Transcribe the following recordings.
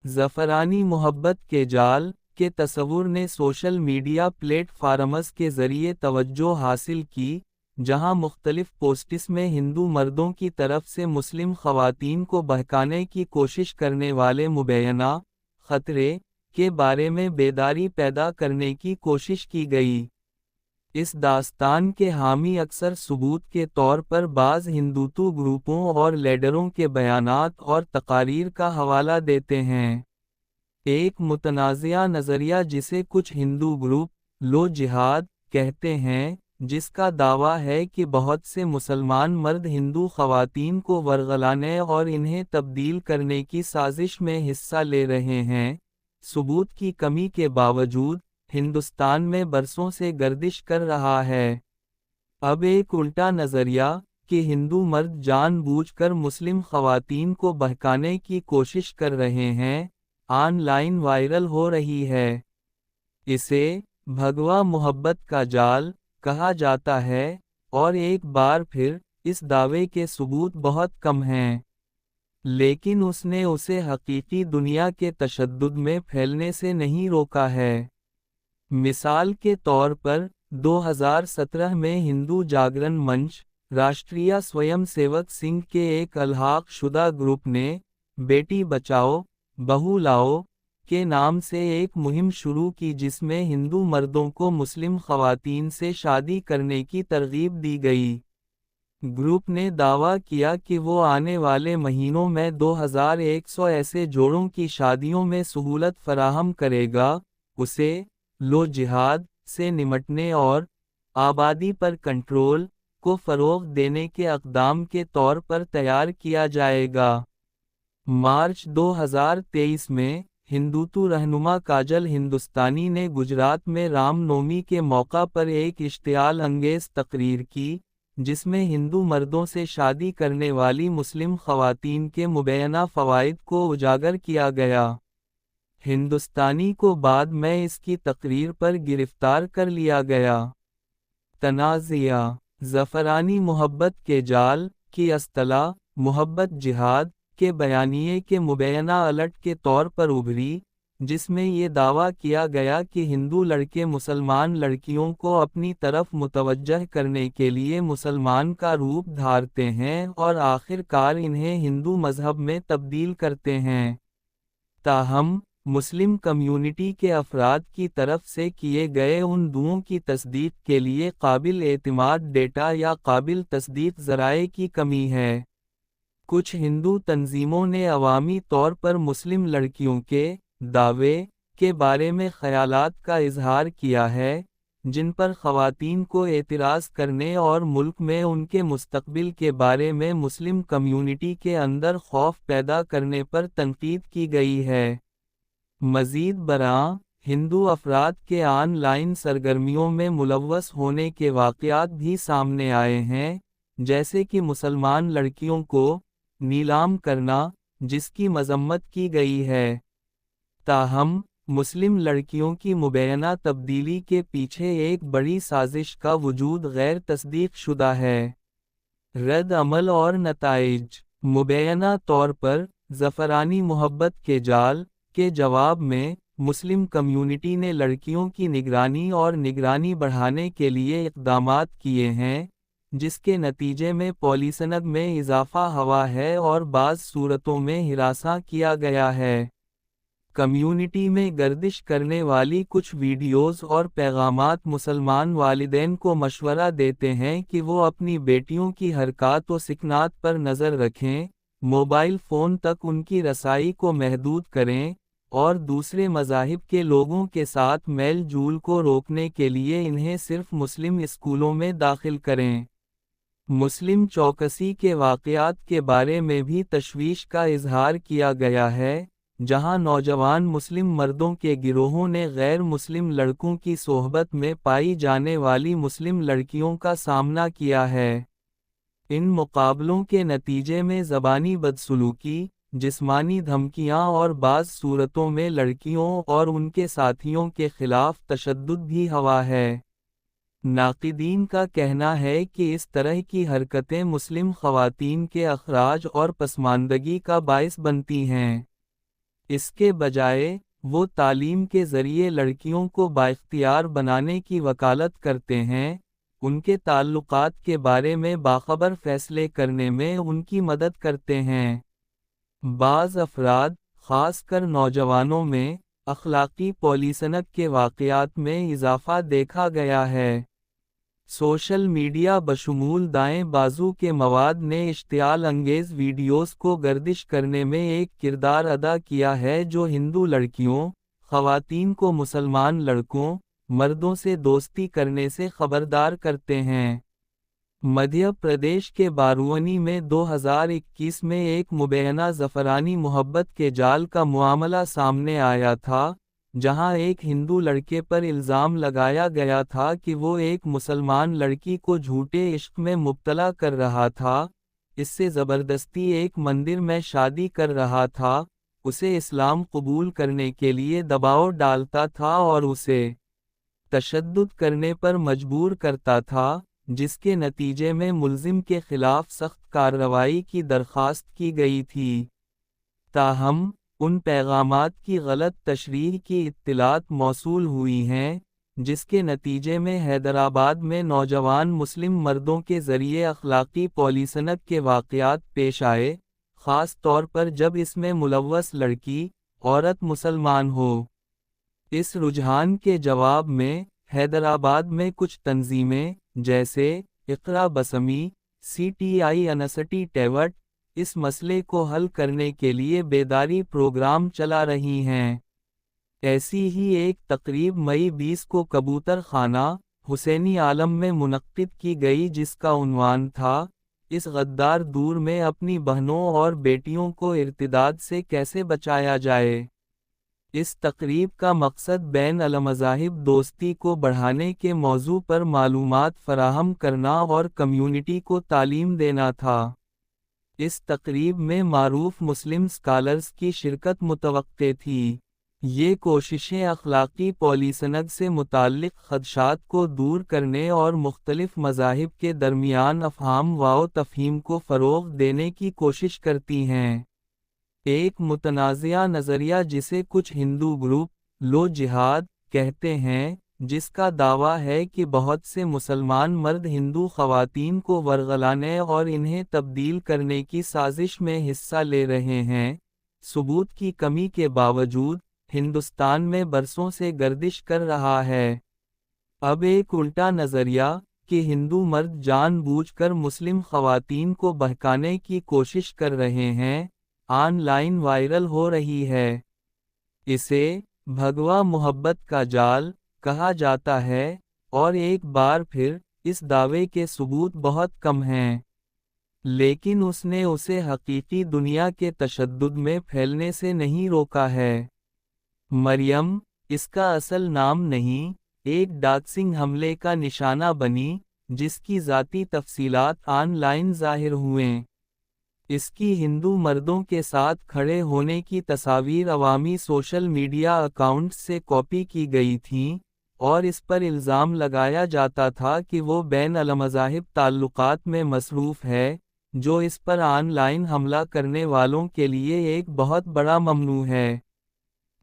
ज़फ़रानी मोहब्बत के जाल के तस्वुर ने सोशल मीडिया प्लेटफार्म्स के ज़रिए तवज्जो हासिल की, जहां मुख्तलिफ पोस्ट्स में हिंदू मर्दों की तरफ से मुस्लिम ख़वातीन को बहकाने की कोशिश करने वाले मुबैना ख़तरे के बारे में बेदारी पैदा करने की कोशिश की गई। इस दास्तान के हामी अक्सर सबूत के तौर पर बाज़ हिंदूत्व ग्रुपों और लीडरों के बयानात और तकारीर का हवाला देते हैं। एक मुतनाज़िया नज़रिया जिसे कुछ हिंदू ग्रुप लो जिहाद कहते हैं, जिसका दावा है कि बहुत से मुसलमान मर्द हिंदू ख़वातीन को वरगलाने और इन्हें तब्दील करने की साजिश में हिस्सा ले रहे हैं, सबूत की कमी के बावजूद हिंदुस्तान में बरसों से गर्दिश कर रहा है। अब एक उल्टा नज़रिया कि हिंदू मर्द जानबूझकर मुस्लिम ख़वातीन को बहकाने की कोशिश कर रहे हैं, ऑनलाइन वायरल हो रही है। इसे भगवा मोहब्बत का जाल कहा जाता है, और एक बार फिर इस दावे के सबूत बहुत कम हैं, लेकिन उसने उसे हकीकी दुनिया के तशद्दुद में फैलने से नहीं रोका है। मिसाल के तौर पर 2017 में हिंदू जागरण मंच, राष्ट्रीय स्वयंसेवक संघ के एक अलहाक शुदा ग्रुप ने बेटी बचाओ बहू लाओ के नाम से एक मुहिम शुरू की, जिसमें हिंदू मर्दों को मुस्लिम ख़वातीन से शादी करने की तरगीब दी गई। ग्रुप ने दावा किया कि वो आने वाले महीनों में 2100 ऐसे जोड़ों की शादियों में सहूलत फराहम करेगा। उसे लो जिहाद से निमटने और आबादी पर कंट्रोल को फ़रोग़ देने के इक़दाम के तौर पर तैयार किया जाएगा। मार्च 2023 में हिंदूत्व रहनुमा काजल हिंदुस्तानी ने गुजरात में रामनवमी के मौका पर एक इश्तियाल अंगेज़ तकरीर की, जिसमें हिंदू मर्दों से शादी करने वाली मुस्लिम ख़वातीन के मुबैना फ़वाइद को उजागर किया गया। हिंदुस्तानी को बाद में इसकी तकरीर पर गिरफ्तार कर लिया गया। तनाज़िया ज़फ़रानी मोहब्बत के जाल की असतला मोहब्बत जिहाद के बयानिए के मुबैना अलर्ट के तौर पर उभरी, जिसमें ये दावा किया गया कि हिंदू लड़के मुसलमान लड़कियों को अपनी तरफ मुतवज्जह करने के लिए मुसलमान का रूप धारते हैं और आखिरकार इन्हें हिंदू मज़हब में तब्दील करते हैं। ताहम मुस्लिम कम्युनिटी के अफराद की तरफ से किए गए उन दुओं की तस्दीक के लिए काबिल एतमाद डेटा या काबिल तस्दीक ज़राए की कमी है। कुछ हिंदू तंजीमों ने अवामी तौर पर मुस्लिम लड़कियों के दावे के बारे में ख़यालात का इजहार किया है, जिन पर ख़वातीन को एतराज़ करने और मुल्क में उनके मुस्तक़बिल के बारे में मुस्लिम कम्युनिटी के अंदर खौफ पैदा करने पर तनकीद की गई है। मज़ीद बरआं, हिंदू अफराद के ऑनलाइन सरगर्मियों में मुलव्वस होने के वाक़यात भी सामने आए हैं, जैसे कि मुसलमान लड़कियों को नीलाम करना, जिसकी मज़म्मत की गई है। ताहम मुस्लिम लड़कियों की मुबैना तब्दीली के पीछे एक बड़ी साजिश का वजूद गैर तस्दीक शुदा है। रद्द अमल और नताइज मुबैना तौर पर ज़फ़रानी मोहब्बत के जाल के जवाब में मुस्लिम कम्युनिटी ने लड़कियों की निगरानी और निगरानी बढ़ाने के लिए इक़दामात किए हैं, जिसके नतीजे में पॉलिसनग में इजाफ़ा हुआ है और बाज़ सूरतों में हिरासा किया गया है। कम्युनिटी में गर्दिश करने वाली कुछ वीडियोज़ और पैगामात मुसलमान वालिदैन को मशवरा देते हैं कि वो अपनी बेटियों की हरकत व सिकनात पर नज़र रखें, मोबाइल फ़ोन तक उनकी रसाई को महदूद करें, और दूसरे मज़ाहिब के लोगों के साथ मेल जूल को रोकने के लिए इन्हें सिर्फ मुस्लिम स्कूलों में दाखिल करें। मुस्लिम चौकसी के वाक़यात के बारे में भी तशवीश का इजहार किया गया है, जहां नौजवान मुस्लिम मर्दों के गिरोहों ने गैर मुस्लिम लड़कों की सोहबत में पाई जाने वाली मुस्लिम लड़कियों का सामना किया है। इन मुकाबलों के नतीजे में ज़बानी बदसलूकी, जिस्मानी धमकियां और बाज़ सूरतों में लड़कियों और उनके साथियों के खिलाफ तशद्दुद भी हुआ है। नाक़िदीन का कहना है कि इस तरह की हरकतें मुस्लिम ख़वातीन के अखराज और पसमानदगी का बाइस बनती हैं। اس کے بجائے وہ تعلیم کے ذریعے لڑکیوں کو بااختیار بنانے کی وکالت کرتے ہیں، ان کے تعلقات کے بارے میں باخبر فیصلے کرنے میں ان کی مدد کرتے ہیں۔ بعض افراد، خاص کر نوجوانوں میں، اخلاقی پولیسنگ کے واقعات میں اضافہ دیکھا گیا ہے۔ سوشل میڈیا بشمول دائیں بازو کے مواد نے اشتعال انگیز ویڈیوز کو گردش کرنے میں ایک کردار ادا کیا ہے جو ہندو لڑکیوں، خواتین کو مسلمان لڑکوں، مردوں سے دوستی کرنے سے خبردار کرتے ہیں۔ مدھیہ پردیش کے بارونی میں 2021 میں ایک مبینہ زعفرانی محبت کے جال کا معاملہ سامنے آیا تھا، جہاں ایک ہندو لڑکے پر الزام لگایا گیا تھا کہ وہ ایک مسلمان لڑکی کو جھوٹے عشق میں مبتلا کر رہا تھا، اس سے زبردستی ایک مندر میں شادی کر رہا تھا، اسے اسلام قبول کرنے کے لیے دباؤ ڈالتا تھا اور اسے تشدد کرنے پر مجبور کرتا تھا، جس کے نتیجے میں ملزم کے خلاف سخت کارروائی کی درخواست کی گئی تھی۔ تاہم، ان پیغامات کی غلط تشریح کی اطلاعات موصول ہوئی ہیں، جس کے نتیجے میں حیدرآباد میں نوجوان مسلم مردوں کے ذریعے اخلاقی پولیسنگ کے واقعات پیش آئے، خاص طور پر جب اس میں ملوث لڑکی، عورت مسلمان ہو۔ اس رجحان کے جواب میں، حیدرآباد میں کچھ تنظیمیں، جیسے اقرا بسمی، CTI انسٹی ٹیوٹ، اس مسئلے کو حل کرنے کے لیے بیداری پروگرام چلا رہی ہیں۔ ایسی ہی ایک تقریب مئی 20 کو کبوتر خانہ، حسینی عالم میں منعقد کی گئی جس کا عنوان تھا، اس غدار دور میں اپنی بہنوں اور بیٹیوں کو ارتداد سے کیسے بچایا جائے۔ اس تقریب کا مقصد بین المذاہب دوستی کو بڑھانے کے موضوع پر معلومات فراہم کرنا اور کمیونٹی کو تعلیم دینا تھا۔ اس تقریب میں معروف مسلم اسکالرز کی شرکت متوقع تھی۔ یہ کوششیں اخلاقی پولیسنگ سے متعلق خدشات کو دور کرنے اور مختلف مذاہب کے درمیان افہام و تفہیم کو فروغ دینے کی کوشش کرتی ہیں۔ ایک متنازعہ نظریہ جسے کچھ ہندو گروپ لو جہاد کہتے ہیں، جس کا دعویٰ ہے کہ بہت سے مسلمان مرد ہندو خواتین کو ورغلانے اور انہیں تبدیل کرنے کی سازش میں حصہ لے رہے ہیں، ثبوت کی کمی کے باوجود ہندوستان میں برسوں سے گردش کر رہا ہے۔ اب ایک الٹا نظریہ، کہ ہندو مرد جان بوجھ کر مسلم خواتین کو بہکانے کی کوشش کر رہے ہیں، آن لائن وائرل ہو رہی ہے۔ اسے بھگوا محبت کا جال کہا جاتا ہے، اور ایک بار پھر، اس دعوے کے ثبوت بہت کم ہیں۔ لیکن اس نے اسے حقیقی دنیا کے تشدد میں پھیلنے سے نہیں روکا ہے۔ مریم، اس کا اصل نام نہیں، ایک ڈاکسنگ حملے کا نشانہ بنی، جس کی ذاتی تفصیلات آن لائن ظاہر ہوئیں۔ اس کی ہندو مردوں کے ساتھ کھڑے ہونے کی تصاویر عوامی سوشل میڈیا اکاؤنٹس سے کاپی کی گئی تھیں، اور اس پر الزام لگایا جاتا تھا کہ وہ بین المذاہب تعلقات میں مصروف ہے، جو اس پر آن لائن حملہ کرنے والوں کے لیے ایک بہت بڑا ممنوع ہے۔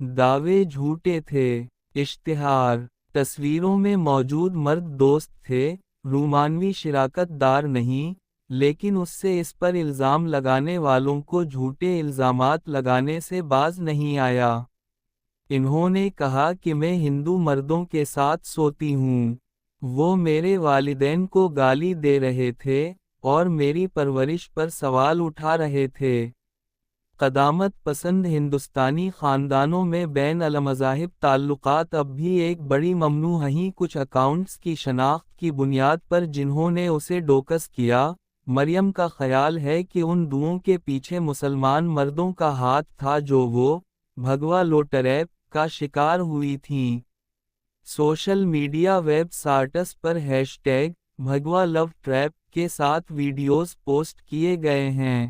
دعوے جھوٹے تھے۔ اشتہار: تصویروں میں موجود مرد دوست تھے، رومانوی شراکت دار نہیں، لیکن اس سے اس پر الزام لگانے والوں کو جھوٹے الزامات لگانے سے باز نہیں آیا۔ انہوں نے کہا کہ میں ہندو مردوں کے ساتھ سوتی ہوں۔ وہ میرے والدین کو گالی دے رہے تھے، اور میری پرورش پر سوال اٹھا رہے تھے۔ قدامت پسند ہندوستانی خاندانوں میں بین المذاہب تعلقات اب بھی ایک بڑی ممنوع ہیں۔ کچھ اکاؤنٹس کی شناخت کی بنیاد پر جنہوں نے اسے ڈوکس کیا، مریم کا خیال ہے کہ ان دعووں کے پیچھے مسلمان مردوں کا ہاتھ تھا جو وہ بھگوا لوٹریپ کا شکار ہوئی تھیں۔ سوشل میڈیا ویب سائٹس پر ہیش ٹیگ بھگوا لو ٹریپ کے ساتھ ویڈیوز پوسٹ کیے گئے ہیں۔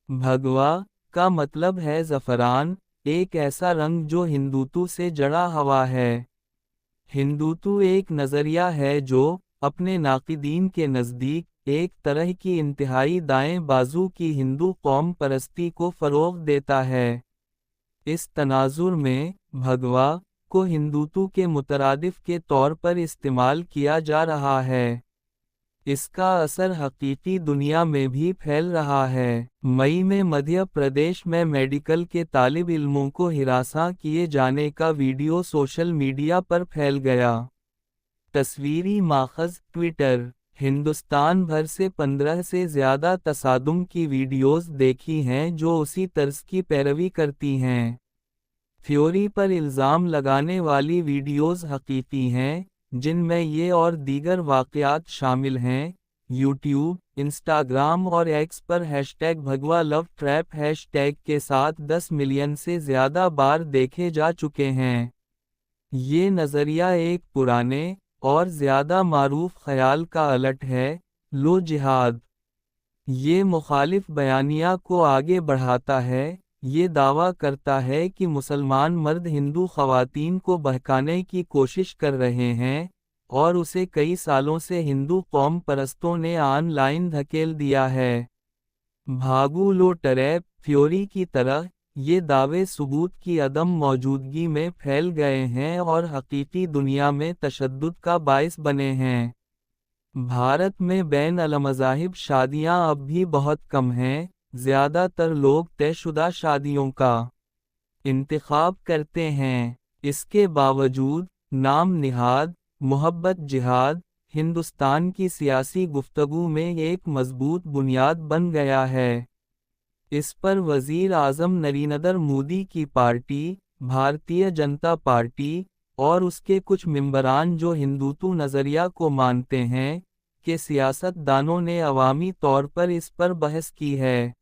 بھگوا کا مطلب ہے زعفران، ایک ایسا رنگ جو ہندوتو سے جڑا ہوا ہے۔ ہندوتو ایک نظریہ ہے جو، اپنے ناقدین کے نزدیک، ایک طرح کی انتہائی دائیں بازو کی ہندو قوم پرستی کو فروغ دیتا ہے۔ इस तनाजुर में भगवा को हिंदुत्व के मुतरादिफ के तौर पर इस्तेमाल किया जा रहा है। इसका असर हकीकी दुनिया में भी फैल रहा है। मई में मध्य प्रदेश में मेडिकल के तालिब इल्मों को हिरासा किए जाने का वीडियो सोशल मीडिया पर फैल गया। तस्वीरी माखज़ ट्विटर। हिंदुस्तान भर से 15 से ज़्यादा तसादुम की वीडियोस देखी हैं जो उसी तर्ज की पैरवी करती हैं। थ्योरी पर इल्ज़ाम लगाने वाली वीडियोस हकीकी हैं, जिनमें ये और दीगर वाक़यात शामिल हैं। यूट्यूब, इंस्टाग्राम और एक्स पर हैशटैग भगवा लव ट्रैप हैशटैग के साथ 10 मिलियन से ज़्यादा बार देखे जा चुके हैं। ये नज़रिया एक पुराने और ज़्यादा मारूफ ख़याल का अलट है, लो जिहाद। ये मुखालिफ बयानिया को आगे बढ़ाता है। ये दावा करता है कि मुसलमान मर्द हिंदू ख़वातीन को बहकाने की कोशिश कर रहे हैं, और उसे कई सालों से हिंदू कौम परस्तों ने ऑनलाइन धकेल दिया है। भागू लो ट्रैप थ्योरी की तरह, ये दावे सबूत की अदम मौजूदगी में फैल गए हैं और हकीकी दुनिया में तशद्दुद का बाइस बने हैं। भारत में बैन अल-मज़ाहिब शादियां अब भी बहुत कम हैं। ज़्यादातर लोग तयशुदा शादियों का इंतखाब करते हैं। इसके बावजूद नाम निहाद मोहब्बत जिहाद हिंदुस्तान की सियासी गुफ्तगू में एक मजबूत बुनियाद बन गया है। इस पर वज़ीर आज़म नरेंद्र मोदी की पार्टी, भारतीय जनता पार्टी, और उसके कुछ मेंबरान जो हिंदुत्व नज़रिया को मानते हैं, के सियासतदानों ने अवामी तौर पर इस पर बहस की है।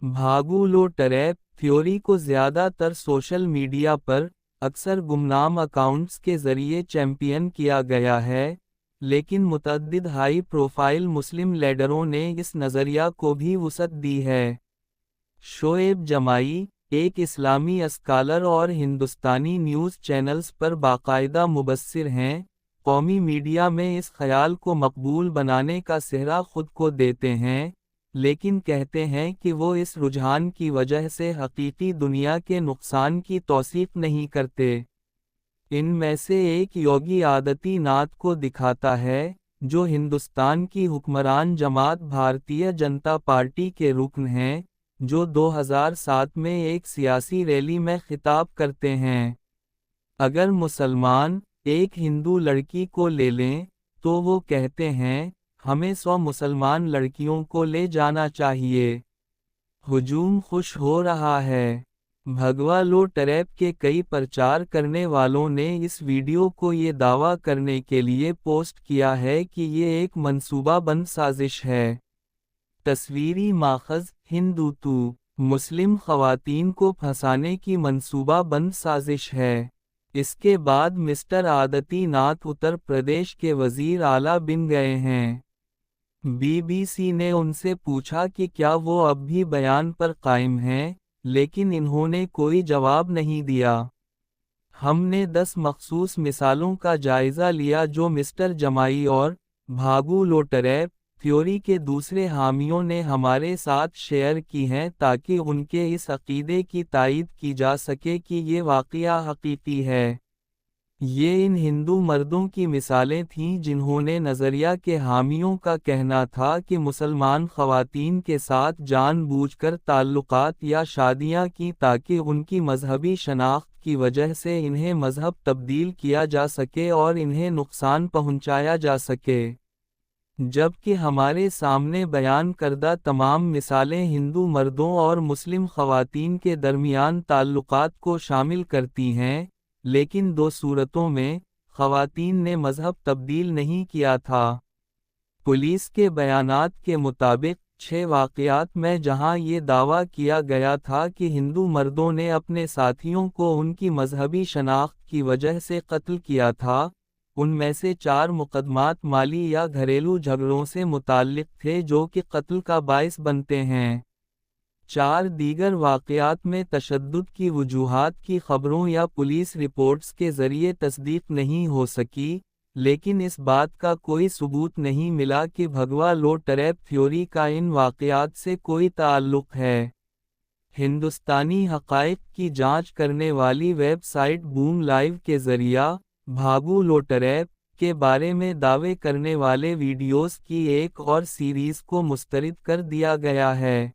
भागू लो ट्रैप थ्योरी को ज़्यादातर सोशल मीडिया पर अक्सर गुमनाम अकाउंट्स के ज़रिए चैंपियन किया गया है, लेकिन मुतअद्दिद हाई प्रोफाइल मुस्लिम लीडरों ने इस नज़रिया को भी वुसअत दी है। शोएब जमाई, एक इस्लामी स्कॉलर और हिंदुस्तानी न्यूज़ चैनल्स पर बाकायदा मुबस्सिर हैं, कौमी मीडिया में इस ख्याल को मकबूल बनाने का सेहरा खुद को देते हैं, लेकिन कहते हैं कि वो इस रुझान की वजह से हकीकी दुनिया के नुकसान की तौसीफ नहीं करते। इनमें से एक योगी आदित्यनाथ को दिखाता है, जो हिंदुस्तान की हुक्मरान जमात भारतीय जनता पार्टी के रुकन हैं, जो 2007 में एक सियासी रैली में खिताब करते हैं। अगर मुसलमान एक हिंदू लड़की को ले लें, तो वो कहते हैं, हमें 100 मुसलमान लड़कियों को ले जाना चाहिए। हुजूम खुश हो रहा है। भगवा लो ट्रैप के कई प्रचार करने वालों ने इस वीडियो को ये दावा करने के लिए पोस्ट किया है कि ये एक मंसूबाबंद साजिश है। तस्वीरी माखज़ हिंदुत्व मुस्लिम ख़वातीन को फंसाने की मंसूबाबंद साजिश है। इसके बाद मिस्टर आदित्यनाथ उत्तर प्रदेश के वज़ीर आला बन गए हैं। बीबीसी ने उनसे पूछा कि क्या वो अब भी बयान पर कायम हैं, लेकिन इन्होंने कोई जवाब नहीं दिया। हमने 10 मखसूस मिसालों का जायज़ा लिया जो मिस्टर जमाई और भागू लो ट्रैप थ्योरी के दूसरे हामियों ने हमारे साथ शेयर की हैं, ताकि उनके इस अकीदे की तायीद की जा सके कि ये वाक़या हकीकी है। ये इन हिंदू मर्दों की मिसालें थीं जिन्होंने नज़रिया के हामियों का कहना था कि मुसलमान ख़वातीन के साथ जानबूझकर ताल्लुकात या शादियां की ताकि उनकी मजहबी शनाख्त की वजह से इन्हें मजहब तब्दील किया जा सके और इन्हें नुकसान पहुंचाया जा सके। जबकि हमारे सामने बयान करदा तमाम मिसालें हिंदू मर्दों और मुस्लिम ख़वातीन के दरमियान ताल्लुकात को शामिल करती हैं, लेकिन 2 सूरतों में ख़वातीन ने मजहब तब्दील नहीं किया था। पुलिस के बयानात के मुताबिक 6 वाक़यात में जहां ये दावा किया गया था कि हिंदू मर्दों ने अपने साथियों को उनकी मजहबी शनाख्त की वजह से कत्ल किया था, उनमें से 4 मुकदमात माली या घरेलू झगड़ों से मुताल्लिक़ थे जो कि कत्ल का बाइस बनते हैं। 4 दीगर वाक़यात में तशद्दुद की वजूहात की खबरों या पुलिस रिपोर्ट्स के ज़रिए तस्दीक नहीं हो सकी, लेकिन इस बात का कोई सबूत नहीं मिला कि भगवा लो ट्रैप थ्योरी का इन वाक़यात से कोई ताल्लुक़ है। ہندوستانی حقائق کی جانچ کرنے والی ویب سائٹ بوم لائیو کے ذریعہ بھاگو لوٹریپ کے بارے میں دعوے کرنے والے ویڈیوز کی ایک اور سیریز کو مسترد کر دیا گیا ہے۔